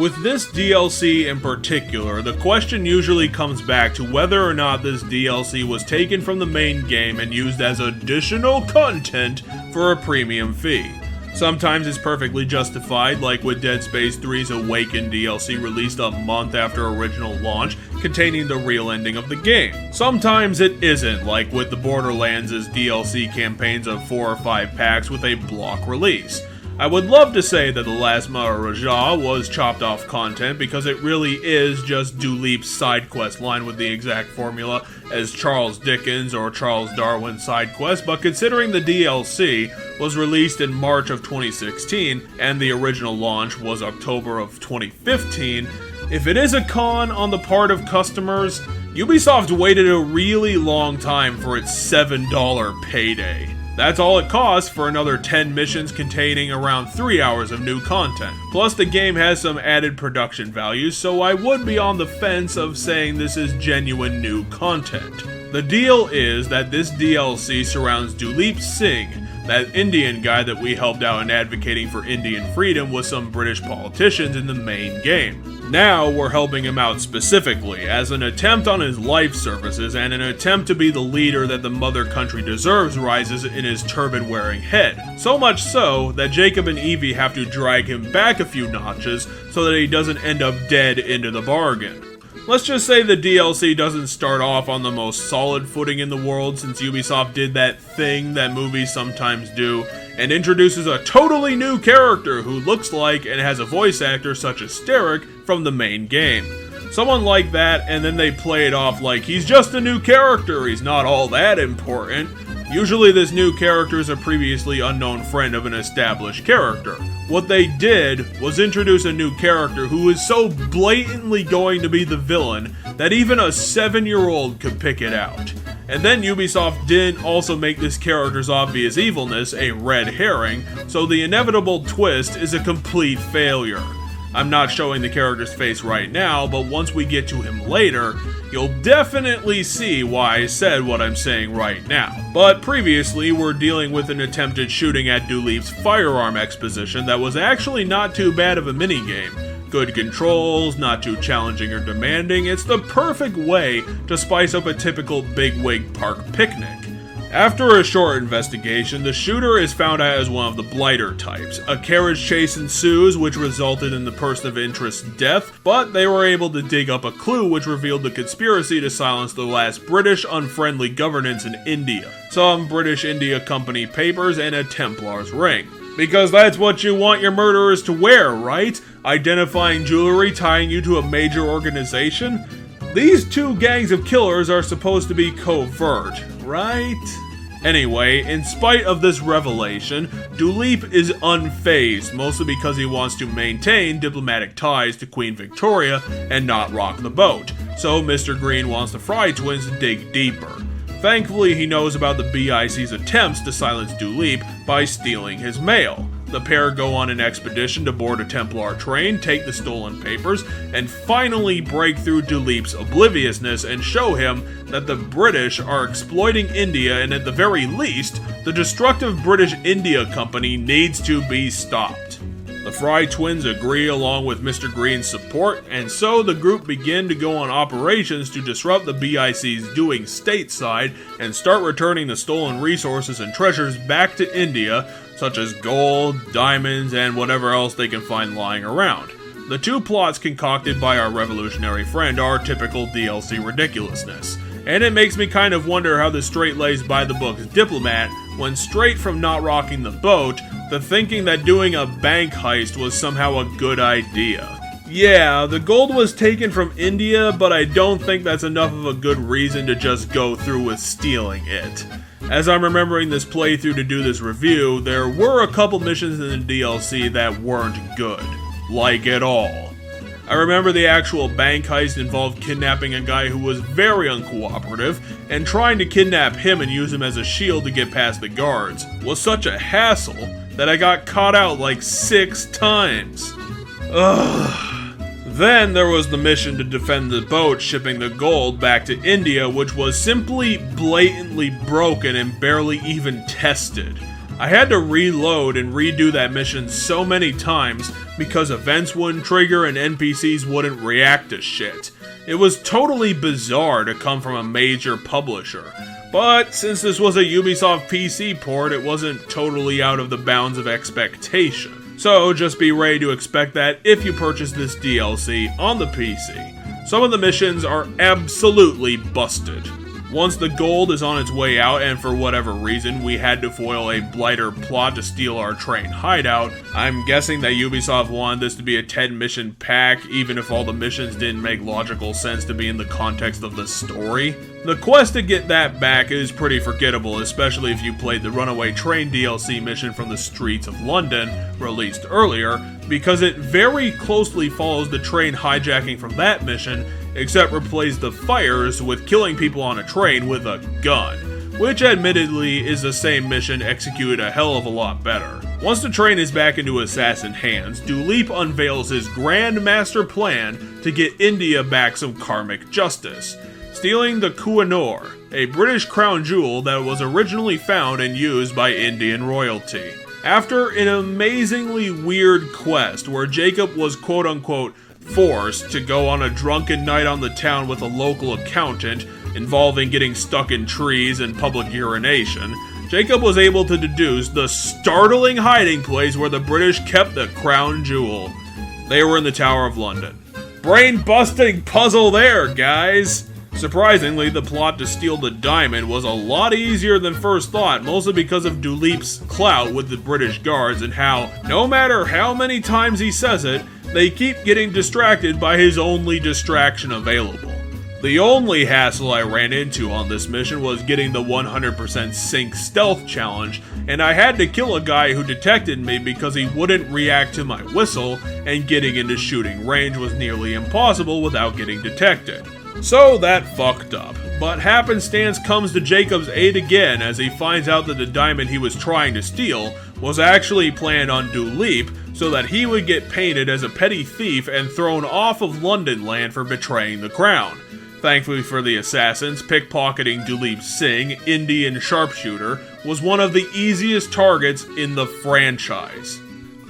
With this DLC in particular, the question usually comes back to whether or not this DLC was taken from the main game and used as additional content for a premium fee. Sometimes it's perfectly justified, like with Dead Space 3's Awaken DLC released a month after original launch, containing the real ending of the game. Sometimes it isn't, like with the Borderlands' DLC campaigns of 4 or 5 packs with a block release. I would love to say that the last Maharajah was chopped off content because it really is just Duleep's side quest line with the exact formula as Charles Dickens or Charles Darwin's side quest, but considering the DLC was released in March of 2016 and the original launch was October of 2015, if it is a con on the part of customers, Ubisoft waited a really long time for its $7 payday. That's all it costs for another 10 missions containing around 3 hours of new content. Plus the game has some added production values, so I would be on the fence of saying this is genuine new content. The deal is that this DLC surrounds Duleep Singh, that Indian guy that we helped out in advocating for Indian freedom with some British politicians in the main game. Now we're helping him out specifically, as an attempt on his life services and an attempt to be the leader that the mother country deserves rises in his turban-wearing head. So much so that Jacob and Evie have to drag him back a few notches so that he doesn't end up dead into the bargain. Let's just say the DLC doesn't start off on the most solid footing in the world, since Ubisoft did that thing that movies sometimes do, and introduces a totally new character who looks like and has a voice actor such as Steric from the main game. Someone like that, and then they play it off like he's just a new character, he's not all that important. Usually this new character is a previously unknown friend of an established character. What they did was introduce a new character who is so blatantly going to be the villain that even a 7-year-old could pick it out. And then Ubisoft didn't also make this character's obvious evilness a red herring, so the inevitable twist is a complete failure. I'm not showing the character's face right now, but once we get to him later, you'll definitely see why I said what I'm saying right now. But previously, we're dealing with an attempted shooting at Duleep's firearm exposition that was actually not too bad of a minigame. Good controls, not too challenging or demanding, it's the perfect way to spice up a typical bigwig park picnic. After a short investigation, the shooter is found out as one of the blighter types. A carriage chase ensues, which resulted in the person of interest's death, but they were able to dig up a clue which revealed the conspiracy to silence the last British unfriendly governance in India, some British India Company papers, and a Templar's ring. Because that's what you want your murderers to wear, right? Identifying jewelry tying you to a major organization? These two gangs of killers are supposed to be covert, right? Anyway, in spite of this revelation, Duleep is unfazed, mostly because he wants to maintain diplomatic ties to Queen Victoria and not rock the boat. So Mr. Green wants the Fry twins to dig deeper. Thankfully, he knows about the BIC's attempts to silence Duleep by stealing his mail. The pair go on an expedition to board a Templar train, take the stolen papers, and finally break through Duleep's obliviousness and show him that the British are exploiting India, and at the very least, the destructive British India Company needs to be stopped. The Fry twins agree along with Mr. Green's support, and so the group begin to go on operations to disrupt the BIC's doing stateside and start returning the stolen resources and treasures back to India, such as gold, diamonds, and whatever else they can find lying around. The two plots concocted by our revolutionary friend are typical DLC ridiculousness, and it makes me kind of wonder how the straight-laced by-the-books diplomat went straight from not rocking the boat to thinking that doing a bank heist was somehow a good idea. Yeah, the gold was taken from India, but I don't think that's enough of a good reason to just go through with stealing it. As I'm remembering this playthrough to do this review, there were a couple missions in the DLC that weren't good. Like at all. I remember the actual bank heist involved kidnapping a guy who was very uncooperative, and trying to kidnap him and use him as a shield to get past the guards was such a hassle that I got caught out like 6 times. Ugh. Then there was the mission to defend the boat shipping the gold back to India, which was simply blatantly broken and barely even tested. I had to reload and redo that mission so many times because events wouldn't trigger and NPCs wouldn't react to shit. It was totally bizarre to come from a major publisher. But since this was a Ubisoft PC port, it wasn't totally out of the bounds of expectation. So just be ready to expect that if you purchase this DLC on the PC. Some of the missions are absolutely busted. Once the gold is on its way out and for whatever reason we had to foil a blighter plot to steal our train hideout, I'm guessing that Ubisoft wanted this to be a 10 mission pack even if all the missions didn't make logical sense to be in the context of the story. The quest to get that back is pretty forgettable, especially if you played the Runaway Train DLC mission from the streets of London, released earlier, because it very closely follows the train hijacking from that mission, except replace the fires with killing people on a train with a gun, which admittedly is the same mission executed a hell of a lot better. Once the train is back into assassin hands, Duleep unveils his grand master plan to get India back some karmic justice, stealing the Kohinoor, a British crown jewel that was originally found and used by Indian royalty. After an amazingly weird quest where Jacob was quote-unquote forced to go on a drunken night on the town with a local accountant involving getting stuck in trees and public urination, Jacob was able to deduce the startling hiding place where the British kept the crown jewel. They were in the Tower of London. Brain-busting puzzle there, guys! Surprisingly, the plot to steal the diamond was a lot easier than first thought, mostly because of Duleep's clout with the British guards and how, no matter how many times he says it, they keep getting distracted by his only distraction available. The only hassle I ran into on this mission was getting the 100% sync stealth challenge, and I had to kill a guy who detected me because he wouldn't react to my whistle, and getting into shooting range was nearly impossible without getting detected. So that fucked up. But happenstance comes to Jacob's aid again as he finds out that the diamond he was trying to steal was actually planned on Duleep so that he would get painted as a petty thief and thrown off of London land for betraying the crown. Thankfully for the assassins, pickpocketing Duleep Singh, Indian sharpshooter, was one of the easiest targets in the franchise.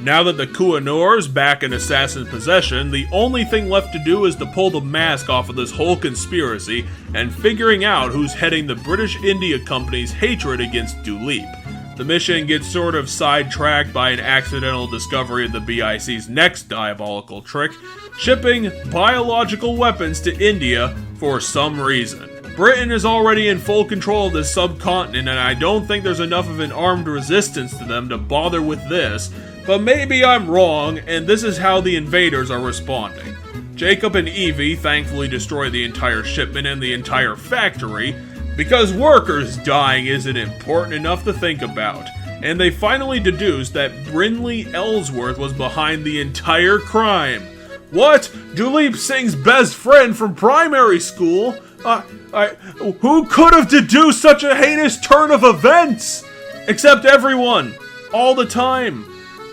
Now that the Kohinoor is back in assassin possession, the only thing left to do is to pull the mask off of this whole conspiracy and figuring out who's heading the British India Company's hatred against Duleep. The mission gets sort of sidetracked by an accidental discovery of the BIC's next diabolical trick, shipping biological weapons to India for some reason. Britain is already in full control of this subcontinent, and I don't think there's enough of an armed resistance to them to bother with this, but maybe I'm wrong, and this is how the invaders are responding. Jacob and Evie thankfully destroy the entire shipment and the entire factory, because workers dying isn't important enough to think about, and they finally deduce that Brindley Ellsworth was behind the entire crime. What? Duleep Singh's best friend from primary school? Who could have deduced such a heinous turn of events? Except everyone. All the time.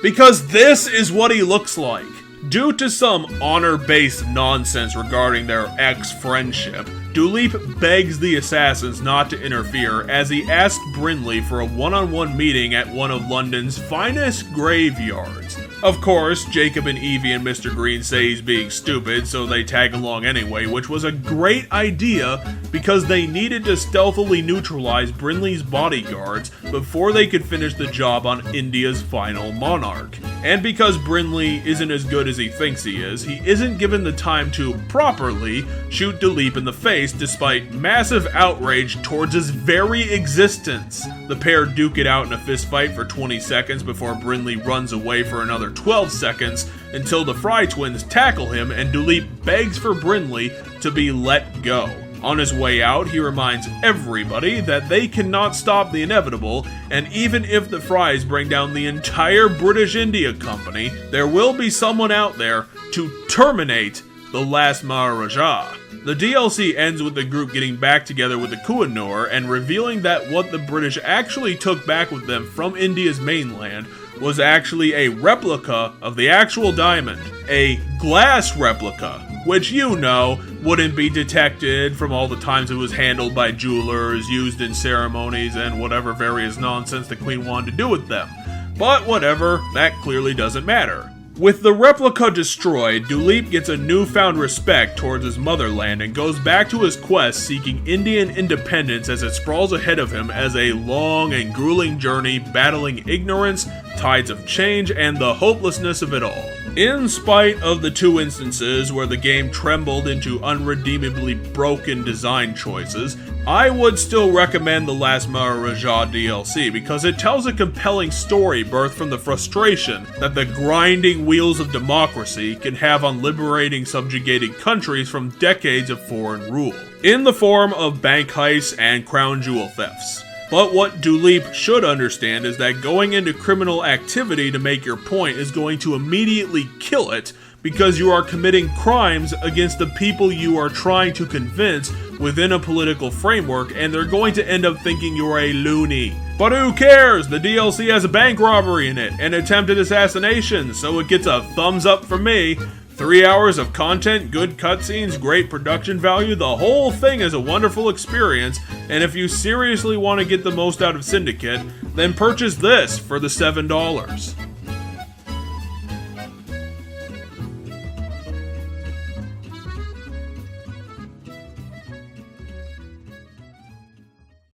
Because this is what he looks like. Due to some honor-based nonsense regarding their ex-friendship, Duleep begs the assassins not to interfere as he asks Brindley for a one-on-one meeting at one of London's finest graveyards. Of course, Jacob and Evie and Mr. Green say he's being stupid, so they tag along anyway, which was a great idea because they needed to stealthily neutralize Brindley's bodyguards before they could finish the job on India's final monarch. And because Brindley isn't as good as he thinks he isn't given the time to properly shoot Duleep in the face despite massive outrage towards his very existence. The pair duke it out in a fistfight for 20 seconds before Brindley runs away for another 12 seconds until the Fry twins tackle him and Duleep begs for Brindley to be let go. On his way out, he reminds everybody that they cannot stop the inevitable, and even if the Frys bring down the entire British India Company, there will be someone out there to terminate the last Maharajah. The DLC ends with the group getting back together with the Kohinoor and revealing that what the British actually took back with them from India's mainland was actually a replica of the actual diamond. A glass replica, which you know, wouldn't be detected from all the times it was handled by jewelers, used in ceremonies, and whatever various nonsense the Queen wanted to do with them. But whatever, that clearly doesn't matter. With the replica destroyed, Duleep gets a newfound respect towards his motherland and goes back to his quest seeking Indian independence as it sprawls ahead of him as a long and grueling journey battling ignorance, tides of change, and the hopelessness of it all. In spite of the 2 instances where the game trembled into unredeemably broken design choices, I would still recommend the last Maharajah DLC because it tells a compelling story birthed from the frustration that the grinding wheels of democracy can have on liberating subjugated countries from decades of foreign rule, in the form of bank heists and crown jewel thefts. But what Duleep should understand is that going into criminal activity to make your point is going to immediately kill it because you are committing crimes against the people you are trying to convince within a political framework, and they're going to end up thinking you're a loony. But who cares? The DLC has a bank robbery in it and attempted assassination, so it gets a thumbs up from me. 3 hours of content, good cutscenes, great production value, the whole thing is a wonderful experience, and if you seriously want to get the most out of Syndicate, then purchase this for the $7.